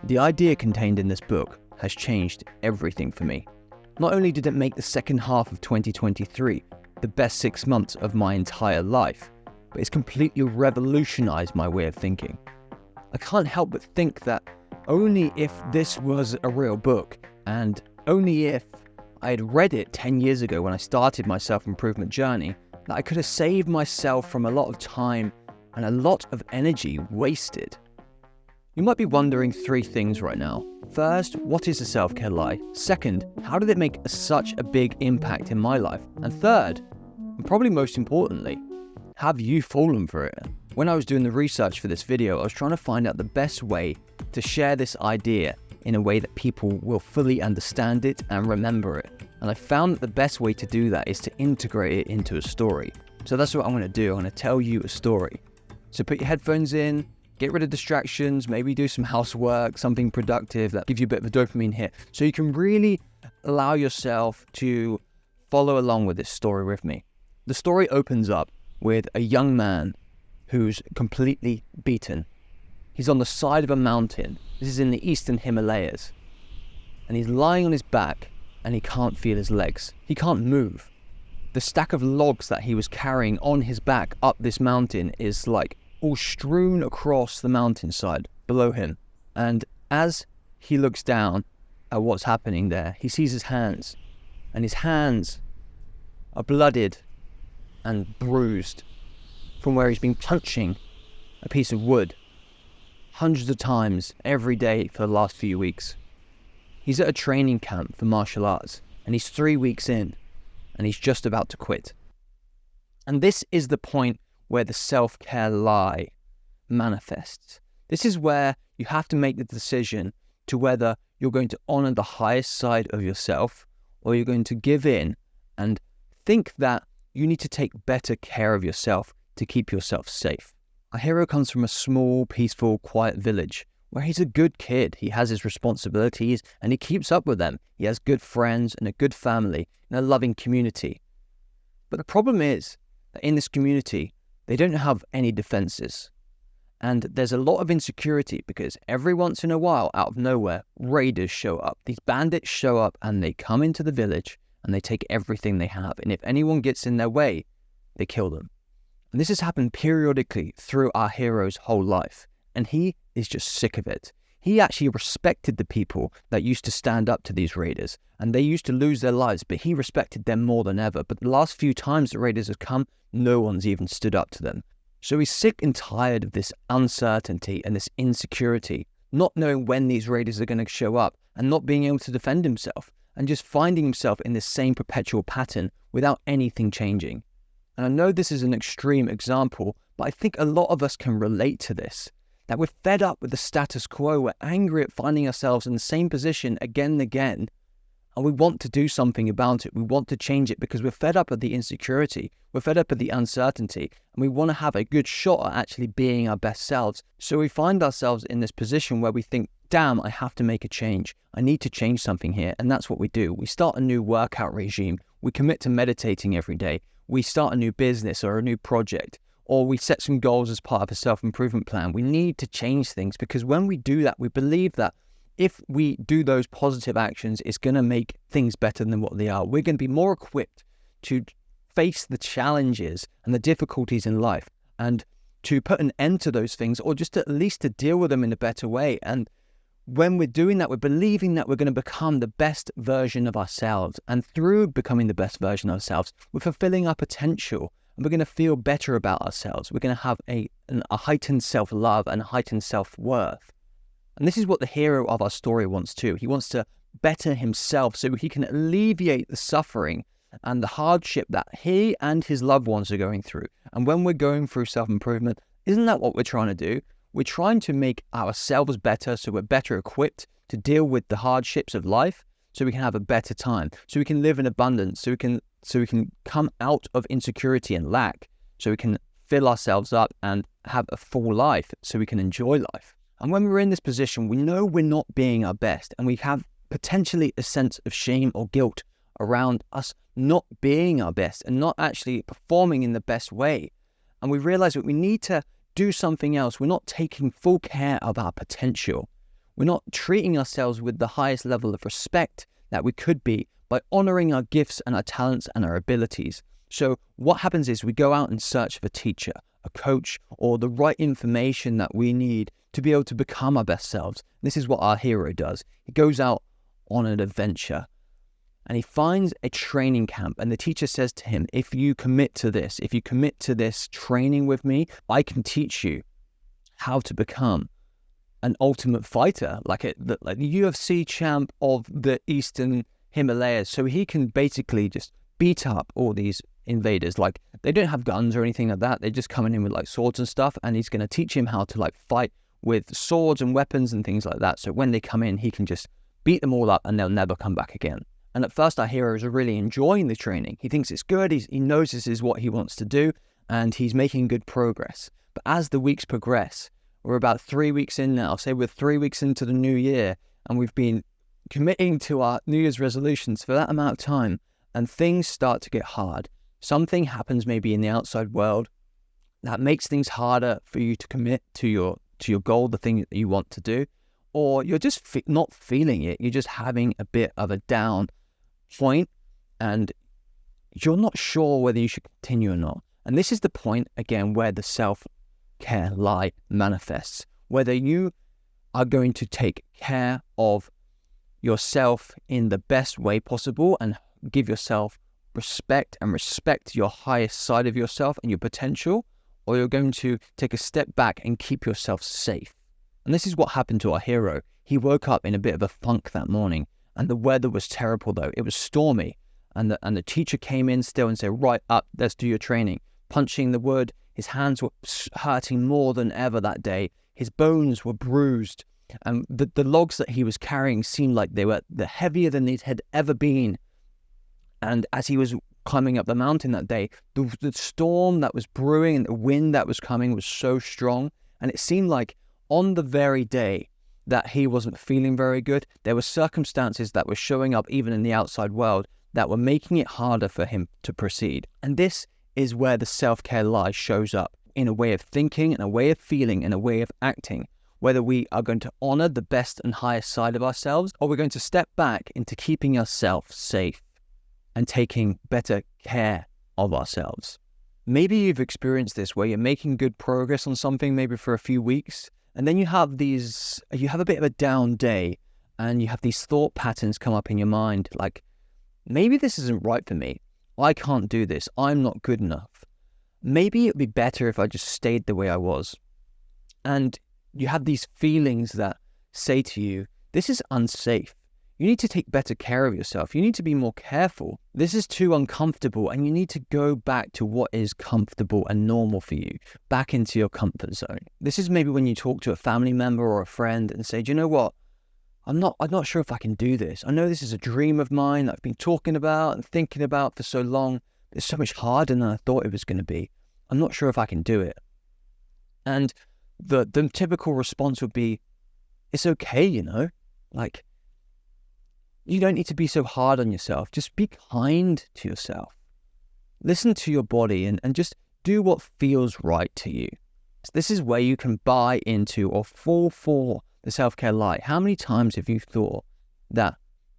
The idea contained in this book has changed everything for me. Not only did it make the second half of 2023 the best 6 months of my entire life, but it's completely revolutionized my way of thinking. I can't help but think that only if this was a real book, and only if I had read it 10 years ago when I started my self-improvement journey, that I could have saved myself from a lot of time and a lot of energy wasted. You might be wondering 3 things right now. First, what is a self-care lie? Second, how did it make such a big impact in my life? And third, and probably most importantly, have you fallen for it? When I was doing the research for this video, I was trying to find out the best way to share this idea in a way that people will fully understand it and remember it. And I found that the best way to do that is to integrate it into a story. So that's what I'm going to do. I'm going to tell you a story. So put your headphones in, get rid of distractions, maybe do some housework, something productive that gives you a bit of a dopamine hit, so you can really allow yourself to follow along with this story with me. The story opens up with a young man who's completely beaten. He's on the side of a mountain. This is in the eastern Himalayas. And he's lying on his back and he can't feel his legs. He can't move. The stack of logs that he was carrying on his back up this mountain is like all strewn across the mountainside below him. And as he looks down at what's happening there, he sees his hands. And his hands are blooded and bruised from where he's been punching a piece of wood hundreds of times every day for the last few weeks. He's at a training camp for martial arts and he's 3 weeks in and he's just about to quit. And this is the point where the self-care lie manifests. This is where you have to make the decision to whether you're going to honor the highest side of yourself or you're going to give in and think that you need to take better care of yourself to keep yourself safe. Our hero comes from a small, peaceful, quiet village where he's a good kid. He has his responsibilities and he keeps up with them. He has good friends and a good family and a loving community. But the problem is that in this community, they don't have any defenses. And there's a lot of insecurity because every once in a while, out of nowhere, raiders show up. These bandits show up and they come into the village and they take everything they have. And if anyone gets in their way, they kill them. And this has happened periodically through our hero's whole life. And he is just sick of it. He actually respected the people that used to stand up to these raiders. And they used to lose their lives, but he respected them more than ever. But the last few times the raiders have come, no one's even stood up to them. So he's sick and tired of this uncertainty and this insecurity, not knowing when these raiders are going to show up and not being able to defend himself and just finding himself in this same perpetual pattern without anything changing. And I know this is an extreme example, but I think a lot of us can relate to this, that we're fed up with the status quo, we're angry at finding ourselves in the same position again and again, and we want to do something about it. We want to change it because we're fed up of the insecurity, we're fed up of the uncertainty, and we want to have a good shot at actually being our best selves. So we find ourselves in this position where we think, damn, I have to make a change. I need to change something here. And that's what we do. We start a new workout regime. We commit to meditating every day. We start a new business or a new project, or we set some goals as part of a self-improvement plan. We need to change things because when we do that, we believe that if we do those positive actions, it's going to make things better than what they are. We're going to be more equipped to face the challenges and the difficulties in life and to put an end to those things, or just at least to deal with them in a better way. And when we're doing that, we're believing that we're going to become the best version of ourselves. And through becoming the best version of ourselves, we're fulfilling our potential and we're going to feel better about ourselves. We're going to have a heightened self-love and heightened self-worth. And this is what the hero of our story wants too. He wants to better himself so he can alleviate the suffering and the hardship that he and his loved ones are going through. And when we're going through self-improvement, isn't that what we're trying to do? We're trying to make ourselves better so we're better equipped to deal with the hardships of life, so we can have a better time, so we can live in abundance, so we can come out of insecurity and lack, so we can fill ourselves up and have a full life, so we can enjoy life. And when we're in this position, we know we're not being our best, and we have potentially a sense of shame or guilt around us not being our best and not actually performing in the best way. And we realize that we need to do something else. We're not taking full care of our potential. We're not treating ourselves with the highest level of respect that we could be by honoring our gifts and our talents and our abilities. So what happens is we go out and search for a teacher, a coach, or the right information that we need to be able to become our best selves. This is what our hero does. He goes out on an adventure and he finds a training camp, and the teacher says to him, if you commit to this training with me, I can teach you how to become an ultimate fighter, like the UFC champ of the Eastern Himalayas. So he can basically just beat up all these invaders. Like, they don't have guns or anything like that. They're just coming in with like swords and stuff, and he's going to teach him how to like fight with swords and weapons and things like that. So when they come in, he can just beat them all up and they'll never come back again. And at first, our hero is really enjoying the training. He thinks it's good. He knows this is what he wants to do, and he's making good progress. But as the weeks progress, we're about 3 weeks in now. Say we're 3 weeks into the new year, and we've been committing to our New Year's resolutions for that amount of time, and things start to get hard. Something happens maybe in the outside world that makes things harder for you to commit to your goal, the thing that you want to do, or you're just not feeling it. You're just having a bit of a down point, and you're not sure whether you should continue or not. And this is the point, again, where the self-care lie manifests. Whether you are going to take care of yourself in the best way possible and give yourself respect and respect your highest side of yourself and your potential, or you're going to take a step back and keep yourself safe. And this is what happened to our hero. He woke up in a bit of a funk that morning, and the weather was terrible though. It was stormy, and the teacher came in still and said, right up, let's do your training. Punching the wood, his hands were hurting more than ever that day. His bones were bruised, and the logs that he was carrying seemed like they were heavier than they had ever been. And as he was climbing up the mountain that day, the storm that was brewing and the wind that was coming was so strong, and it seemed like on the very day that he wasn't feeling very good, there were circumstances that were showing up even in the outside world that were making it harder for him to proceed. And this is where the self-care lie shows up in a way of thinking, in a way of feeling, in a way of acting. Whether we are going to honor the best and highest side of ourselves, or we're going to step back into keeping ourselves safe and taking better care of ourselves. Maybe you've experienced this where you're making good progress on something, maybe for a few weeks, and then you have a bit of a down day, and you have these thought patterns come up in your mind, like, maybe this isn't right for me. I can't do this. I'm not good enough. Maybe it'd be better if I just stayed the way I was. And you have these feelings that say to you, this is unsafe. You need to take better care of yourself. You need to be more careful. This is too uncomfortable, and you need to go back to what is comfortable and normal for you, back into your comfort zone. This is maybe when you talk to a family member or a friend and say, do you know what? I'm not sure if I can do this. I know this is a dream of mine that I've been talking about and thinking about for so long. It's so much harder than I thought it was going to be. I'm not sure if I can do it. And the typical response would be, it's okay, like, you don't need to be so hard on yourself. Just be kind to yourself. Listen to your body and just do what feels right to you. So this is where you can buy into or fall for the self-care lie. How many times have you thought that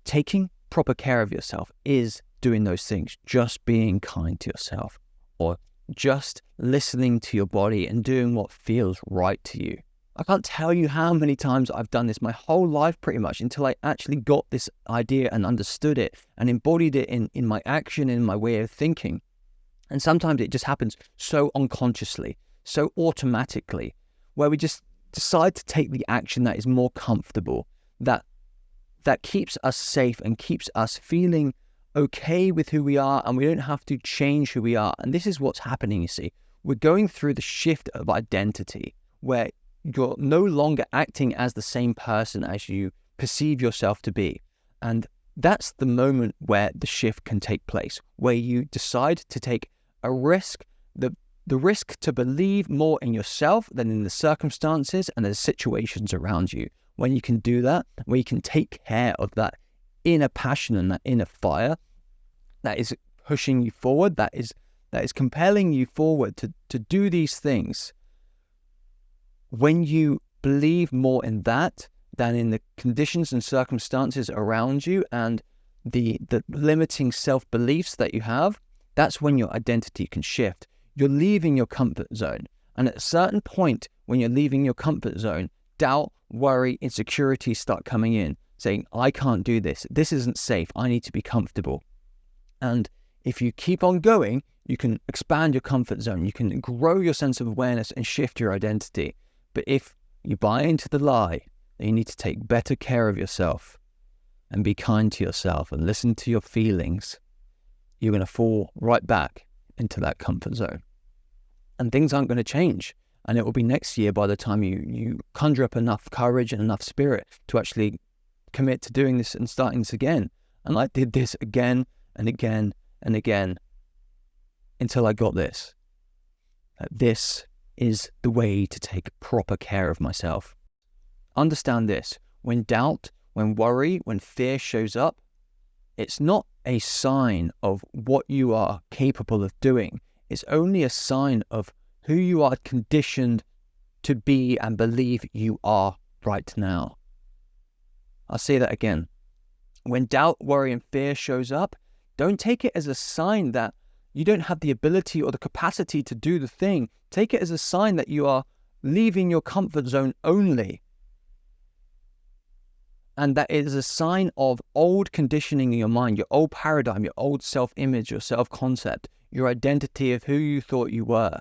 taking proper care of yourself is doing those things, just being kind to yourself, or just listening to your body and doing what feels right to you? I can't tell you how many times I've done this my whole life pretty much until I actually got this idea and understood it and embodied it in my action, in my way of thinking. And sometimes it just happens so unconsciously, so automatically, where we just decide to take the action that is more comfortable, that keeps us safe and keeps us feeling okay with who we are, and we don't have to change who we are. And this is what's happening, you see. We're going through the shift of identity, where you're no longer acting as the same person as you perceive yourself to be. And that's the moment where the shift can take place, where you decide to take a risk, the risk to believe more in yourself than in the circumstances and the situations around you. When you can do that, where you can take care of that inner passion and that inner fire that is pushing you forward, that is compelling you forward to do these things. When you believe more in that than in the conditions and circumstances around you and the limiting self-beliefs that you have, that's when your identity can shift. You're leaving your comfort zone. And at a certain point, when you're leaving your comfort zone, doubt, worry, insecurity start coming in, saying, I can't do this. This isn't safe. I need to be comfortable. And if you keep on going, you can expand your comfort zone. You can grow your sense of awareness and shift your identity. But if you buy into the lie that you need to take better care of yourself and be kind to yourself and listen to your feelings, you're going to fall right back into that comfort zone. And things aren't going to change. And it will be next year by the time you conjure up enough courage and enough spirit to actually commit to doing this and starting this again. And I did this again and again and again until I got this. This is the way to take proper care of myself. Understand this. When doubt, when worry, when fear shows up, it's not a sign of what you are capable of doing. It's only a sign of who you are conditioned to be and believe you are right now. I'll say that again. When doubt, worry, and fear shows up, don't take it as a sign that you don't have the ability or the capacity to do the thing. Take it as a sign that you are leaving your comfort zone only. And that is a sign of old conditioning in your mind, your old paradigm, your old self-image, your self-concept, your identity of who you thought you were,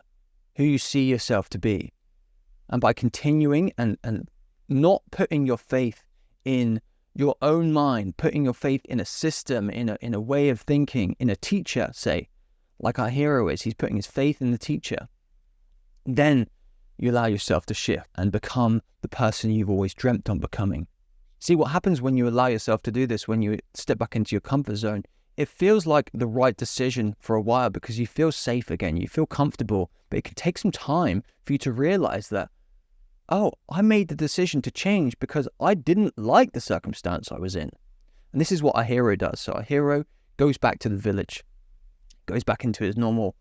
who you see yourself to be. And by continuing and not putting your faith in your own mind, putting your faith in a system, in a way of thinking, in a teacher, say, like our hero is, he's putting his faith in the teacher, then you allow yourself to shift and become the person you've always dreamt on becoming. See, what happens when you allow yourself to do this, when you step back into your comfort zone, it feels like the right decision for a while because you feel safe again, you feel comfortable, but it can take some time for you to realize that, oh, I made the decision to change because I didn't like the circumstance I was in. And this is what our hero does. So our hero goes back to the village, goes back into his normal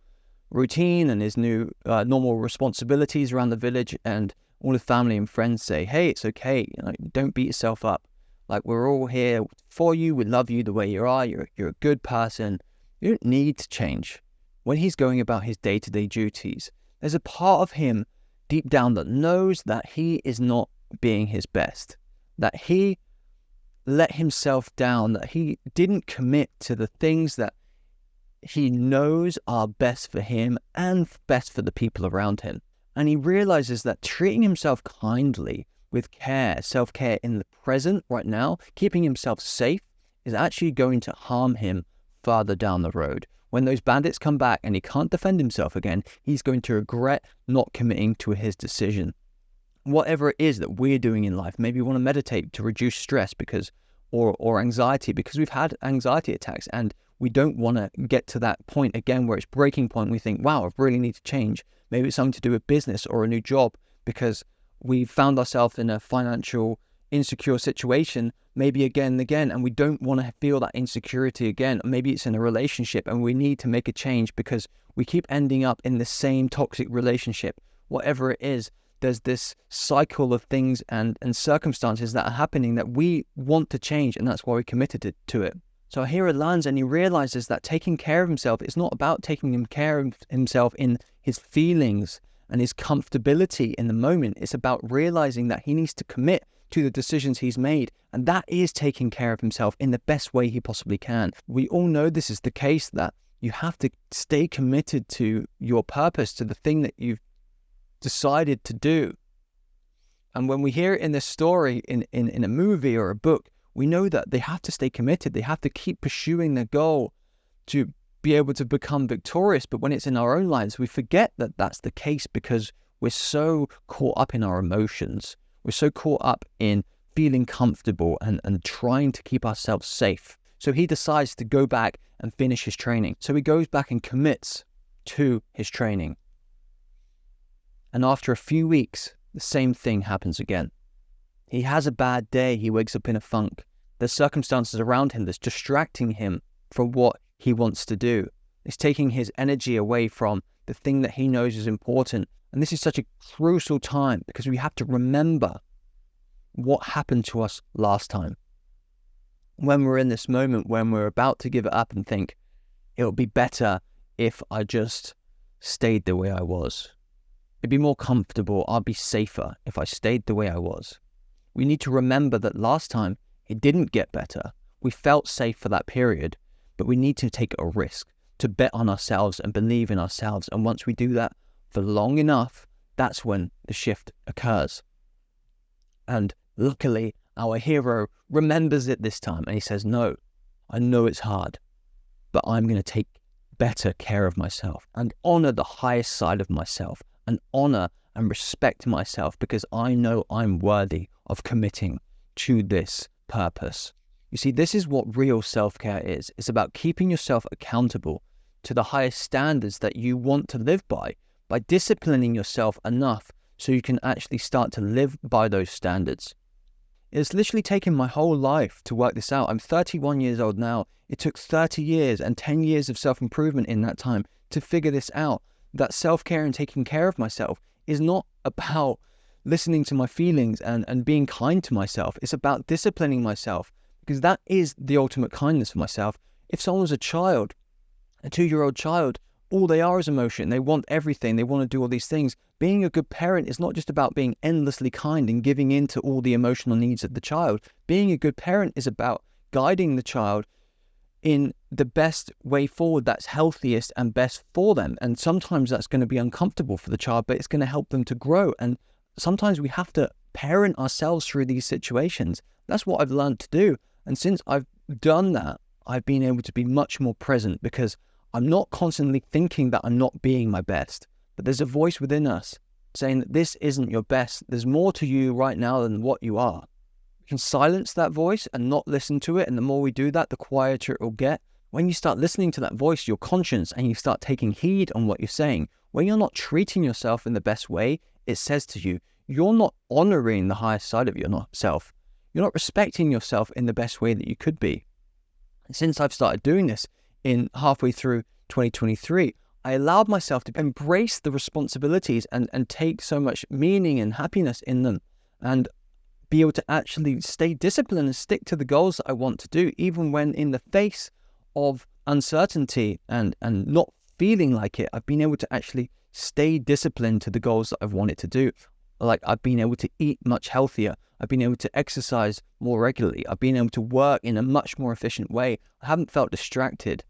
routine and his new normal responsibilities around the village, and all his family and friends say, hey, it's okay, don't beat yourself up. Like, we're all here for you, we love you the way you are, you're a good person, you don't need to change. When he's going about his day-to-day duties, there's a part of him deep down that knows that he is not being his best, that he let himself down, that he didn't commit to the things that he knows are best for him and best for the people around him. And he realizes that treating himself kindly, with care, self-care in the present right now, keeping himself safe, is actually going to harm him further down the road. When those bandits come back and he can't defend himself again, he's going to regret not committing to his decision. Whatever it is that we're doing in life, maybe we want to meditate to reduce stress or anxiety because we've had anxiety attacks and we don't want to get to that point again where it's breaking point. We think, wow, I really need to change. Maybe it's something to do with business or a new job because we found ourselves in a financial insecure situation, maybe again and again, and we don't want to feel that insecurity again. Maybe it's in a relationship and we need to make a change because we keep ending up in the same toxic relationship. Whatever it is, there's this cycle of things and circumstances that are happening that we want to change, and that's why we committed to it. So our hero lands and he realizes that taking care of himself is not about taking care of himself in his feelings and his comfortability in the moment. It's about realizing that he needs to commit to the decisions he's made, and that is taking care of himself in the best way he possibly can. We all know this is the case, that you have to stay committed to your purpose, to the thing that you've decided to do. And when we hear it in this story, in a movie or a book, we know that they have to stay committed. They have to keep pursuing their goal to be able to become victorious. But when it's in our own lives, we forget that that's the case because we're so caught up in our emotions. We're so caught up in feeling comfortable and trying to keep ourselves safe. So he decides to go back and finish his training. So he goes back and commits to his training. And after a few weeks, the same thing happens again. He has a bad day. He wakes up in a funk. There's circumstances around him that's distracting him from what he wants to do. It's taking his energy away from the thing that he knows is important. And this is such a crucial time because we have to remember what happened to us last time. When we're in this moment, when we're about to give it up and think, it would be better if I just stayed the way I was. It'd be more comfortable, I'd be safer if I stayed the way I was. We need to remember that last time it didn't get better. We felt safe for that period, but we need to take a risk, to bet on ourselves and believe in ourselves. And once we do that for long enough, that's when the shift occurs. And luckily, our hero remembers it this time and he says, no, I know it's hard, but I'm going to take better care of myself and honor the highest side of myself and honor and respect myself because I know I'm worthy of committing to this purpose. You see, this is what real self-care is. It's about keeping yourself accountable to the highest standards that you want to live by disciplining yourself enough so you can actually start to live by those standards. It's literally taken my whole life to work this out. I'm 31 years old now. It took 30 years and 10 years of self-improvement in that time to figure this out. That self-care and taking care of myself is not about listening to my feelings and being kind to myself. It's about disciplining myself because that is the ultimate kindness for myself. If someone's a child, a 2-year-old child, all they are is emotion. They want everything. They want to do all these things. Being a good parent is not just about being endlessly kind and giving in to all the emotional needs of the child. Being a good parent is about guiding the child in the best way forward that's healthiest and best for them. And sometimes that's going to be uncomfortable for the child, but it's going to help them to grow. And sometimes we have to parent ourselves through these situations. That's what I've learned to do. And since I've done that, I've been able to be much more present because I'm not constantly thinking that I'm not being my best, but there's a voice within us saying that this isn't your best. There's more to you right now than what you are. We can silence that voice and not listen to it. And the more we do that, the quieter it will get. When you start listening to that voice, your conscience, and you start taking heed on what you're saying, when you're not treating yourself in the best way, it says to you, you're not honoring the highest side of yourself. You're not respecting yourself in the best way that you could be. And since I've started doing this, in halfway through 2023, I allowed myself to embrace the responsibilities and take so much meaning and happiness in them and be able to actually stay disciplined and stick to the goals that I want to do, even when in the face of uncertainty and not feeling like it, I've been able to actually stay disciplined to the goals that I've wanted to do. Like I've been able to eat much healthier. I've been able to exercise more regularly. I've been able to work in a much more efficient way. I haven't felt distracted.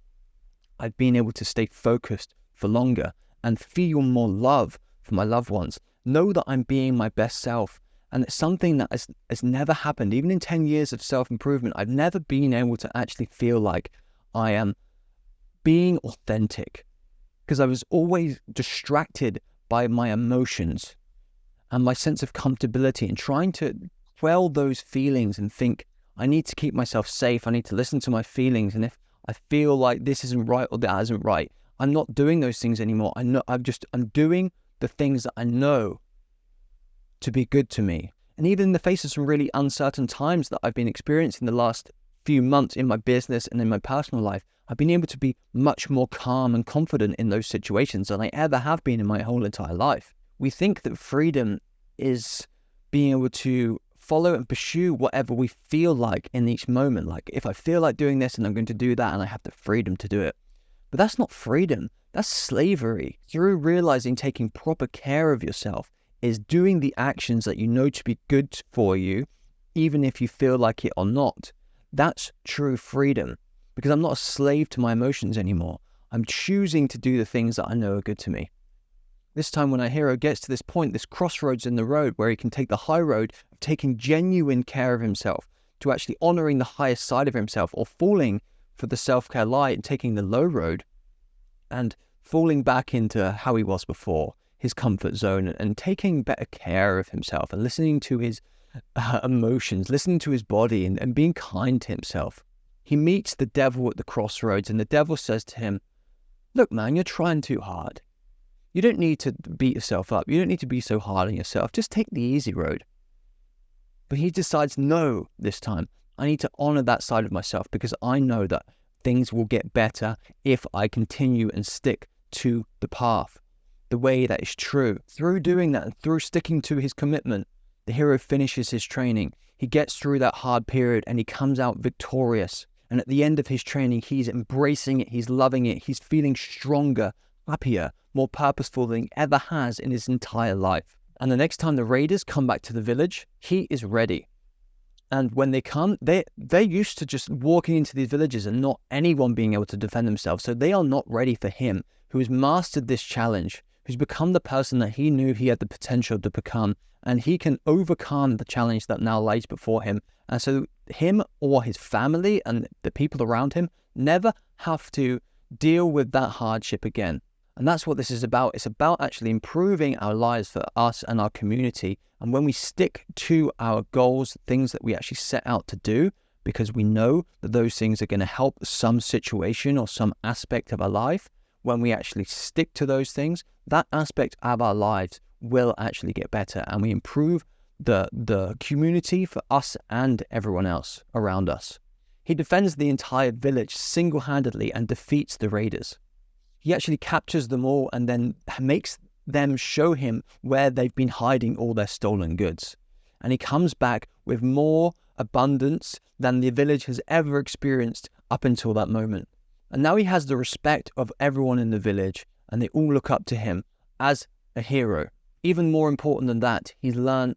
I've been able to stay focused for longer and feel more love for my loved ones. Know that I'm being my best self. And it's something that has never happened. Even in 10 years of self-improvement, I've never been able to actually feel like I am being authentic because I was always distracted by my emotions and my sense of comfortability and trying to quell those feelings and think, I need to keep myself safe. I need to listen to my feelings. And if I feel like this isn't right or that isn't right, I'm not doing those things anymore. I'm doing the things that I know to be good to me. And even in the face of some really uncertain times that I've been experiencing the last few months in my business and in my personal life, I've been able to be much more calm and confident in those situations than I ever have been in my whole entire life. We think that freedom is being able to follow and pursue whatever we feel like in each moment. Like if I feel like doing this and I'm going to do that and I have the freedom to do it. But that's not freedom. That's slavery. Through realizing taking proper care of yourself is doing the actions that you know to be good for you, even if you feel like it or not. That's true freedom because I'm not a slave to my emotions anymore. I'm choosing to do the things that I know are good to me. This time when our hero gets to this point, this crossroads in the road where he can take the high road of taking genuine care of himself to actually honoring the highest side of himself or falling for the self-care lie and taking the low road and falling back into how he was before, his comfort zone, and taking better care of himself and listening to his emotions, listening to his body and being kind to himself. He meets the devil at the crossroads and the devil says to him, look man, you're trying too hard. You don't need to beat yourself up. You don't need to be so hard on yourself. Just take the easy road. But he decides, no, this time, I need to honor that side of myself because I know that things will get better if I continue and stick to the path, the way that is true. Through doing that and through sticking to his commitment, the hero finishes his training. He gets through that hard period and he comes out victorious. And at the end of his training, he's embracing it, he's loving it, he's feeling stronger, happier, more purposeful than he ever has in his entire life. And the next time the raiders come back to the village, he is ready. And when they come, they're used to just walking into these villages and not anyone being able to defend themselves. So they are not ready for him, who has mastered this challenge, who's become the person that he knew he had the potential to become. And he can overcome the challenge that now lies before him. And so him or his family and the people around him never have to deal with that hardship again. And that's what this is about. It's about actually improving our lives for us and our community. And when we stick to our goals, things that we actually set out to do, because we know that those things are going to help some situation or some aspect of our life, when we actually stick to those things, that aspect of our lives will actually get better, and we improve the community for us and everyone else around us. He defends the entire village single-handedly and defeats the raiders. He actually captures them all and then makes them show him where they've been hiding all their stolen goods. And he comes back with more abundance than the village has ever experienced up until that moment. And now he has the respect of everyone in the village, and they all look up to him as a hero. Even more important than that, he's learned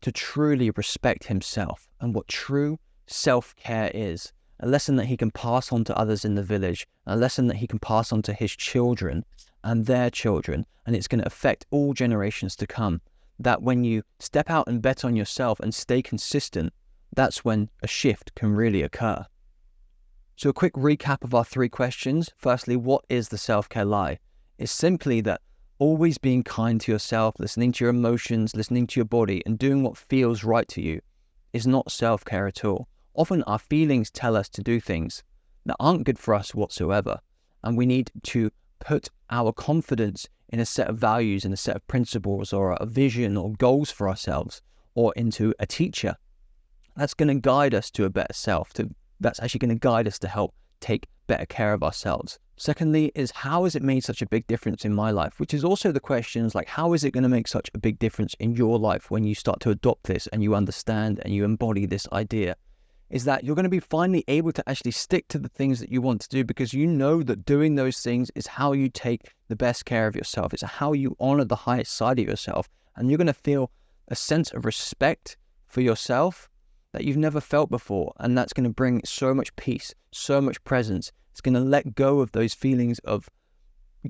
to truly respect himself and what true self-care is. A lesson that he can pass on to others in the village, a lesson that he can pass on to his children and their children, and it's going to affect all generations to come. That when you step out and bet on yourself and stay consistent, that's when a shift can really occur. So a quick recap of our 3 questions. Firstly, what is the self-care lie? It's simply that always being kind to yourself, listening to your emotions, listening to your body, and doing what feels right to you is not self-care at all. Often our feelings tell us to do things that aren't good for us whatsoever. And we need to put our confidence in a set of values, in a set of principles, or a vision or goals for ourselves, or into a teacher. That's going to guide us to a better self. That's actually going to guide us to help take better care of ourselves. Secondly is, how has it made such a big difference in my life? Which is also the questions like, how is it going to make such a big difference in your life when you start to adopt this and you understand and you embody this idea? Is that you're going to be finally able to actually stick to the things that you want to do, because you know that doing those things is how you take the best care of yourself. It's how you honor the highest side of yourself. And you're going to feel a sense of respect for yourself that you've never felt before. And that's going to bring so much peace, so much presence. It's going to let go of those feelings of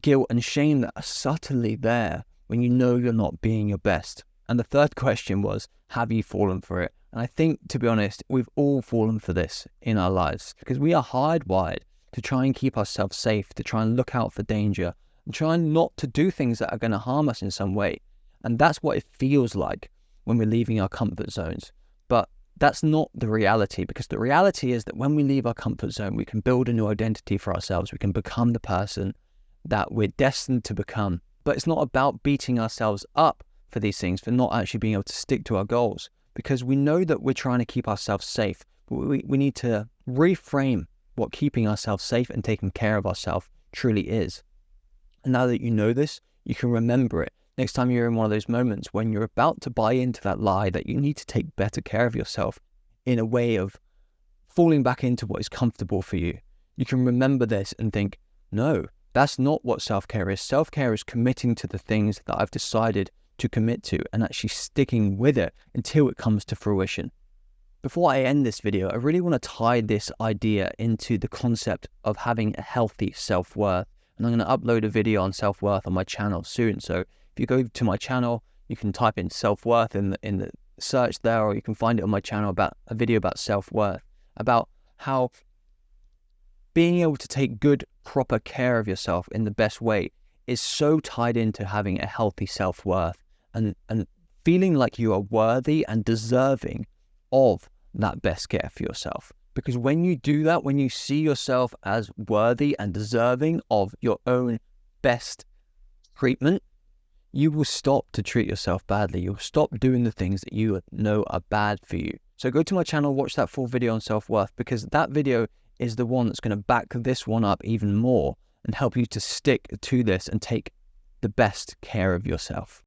guilt and shame that are subtly there when you know you're not being your best. And the third question was, have you fallen for it? And I think, to be honest, we've all fallen for this in our lives, because we are hardwired to try and keep ourselves safe, to try and look out for danger, and try not to do things that are going to harm us in some way. And that's what it feels like when we're leaving our comfort zones. But that's not the reality, because the reality is that when we leave our comfort zone, we can build a new identity for ourselves. We can become the person that we're destined to become. But it's not about beating ourselves up for these things, for not actually being able to stick to our goals, because we know that we're trying to keep ourselves safe. But we need to reframe what keeping ourselves safe and taking care of ourselves truly is. And now that you know this, you can remember it. Next time you're in one of those moments when you're about to buy into that lie that you need to take better care of yourself in a way of falling back into what is comfortable for you, you can remember this and think, no, that's not what self-care is. Self-care is committing to the things that I've decided to commit to and actually sticking with it until it comes to fruition. Before I end this video, I really want to tie this idea into the concept of having a healthy self-worth. And I'm going to upload a video on self-worth on my channel soon. So if you go to my channel, you can type in self-worth in the search there, or you can find it on my channel about a video about self-worth, about how being able to take good, proper care of yourself in the best way is so tied into having a healthy self-worth and feeling like you are worthy and deserving of that best care for yourself. Because when you do that, when you see yourself as worthy and deserving of your own best treatment, you will stop to treat yourself badly. You'll stop doing the things that you know are bad for you. So go to my channel, watch that full video on self-worth, because that video is the one that's going to back this one up even more and help you to stick to this and take the best care of yourself.